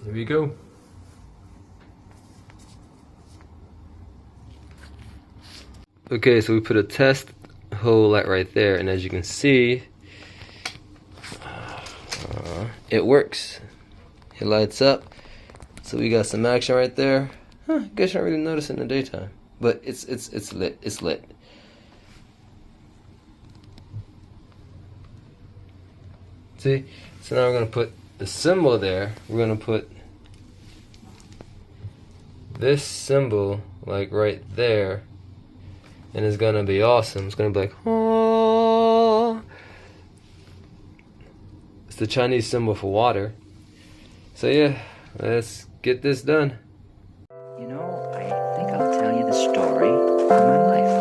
Here we go. Okay, so we put a test hole right there, and as you can see, it works. It lights up. So we got some action right there. Guess you're not really noticing in the daytime, but it's lit. It's lit. See? So now we're gonna put the symbol there. We're gonna put this symbol like right there, and it's gonna be awesome. It's gonna be like, oh. It's the Chinese symbol for water. So yeah, let's get this done. You know, I think I'll tell you the story of my life.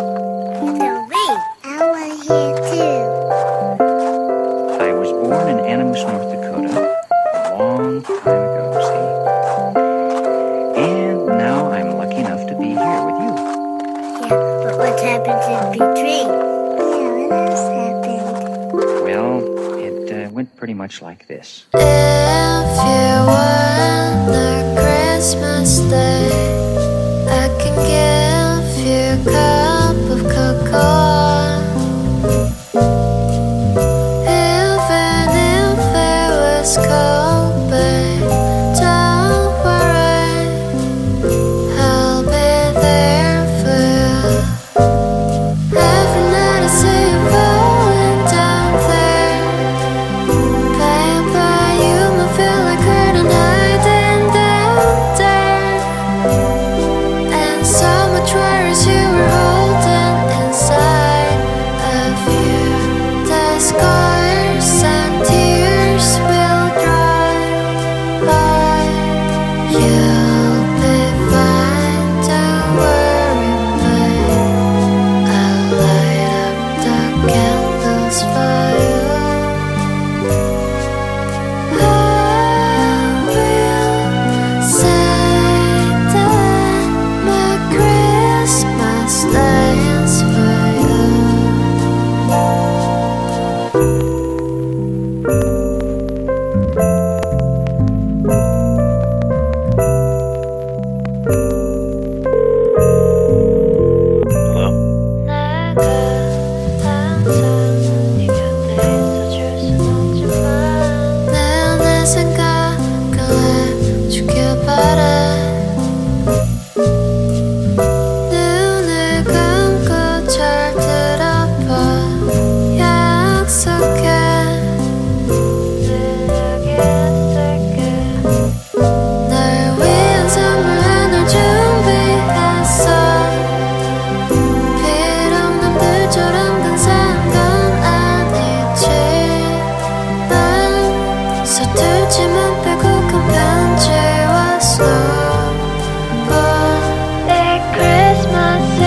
Tell me. I want to hear too. I was born in Animus, North Dakota, a long time ago, see? And now I'm lucky enough to be here with you. Yeah, but what happened in between? Yeah, what else happened? Well, it went pretty much like this. If you want a Christmas day, I can give you a cup of cocoa. Even if it was cold, babe, don't worry, I'll be there for you. Every night I see you falling down there, baby, you might feel like curtain hiding down there, and so much worries you were holding inside of you. The scars and tears will dry by. You'll be fine, don't worry, babe. I'll light up the candles for you. I will say that my Christmas day is for you. 내가 항상 네 곁에 있어줄 순 없지만 내 안의 생각을 해주길 바래. 눈을 감고 잘 들어봐. 약속해, 늘 여기 있을게. 널 위한 선물 하나 준비했어. 필요없는 불처럼 근사한 건 아니지만 서툴지만 빼곡한 편지와 스노우볼. 내 크리스마스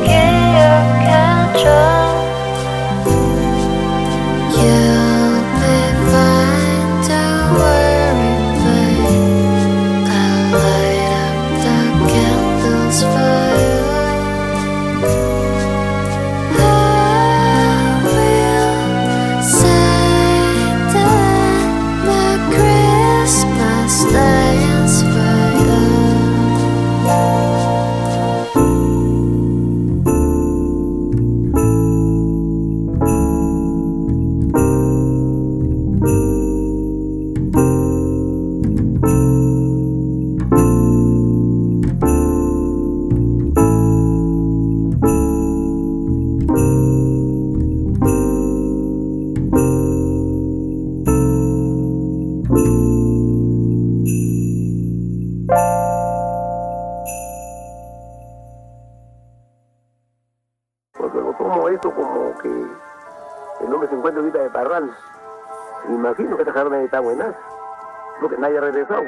기억해줘. You'll be fine, don't worry, babe. I'll light up the candles for you. I will say that my Christmas day is for you. Porque lo tomo esto como que el hombre se encuentra ahorita de parranda. Imagino que esta carne está buena, porque nadie ha regresado.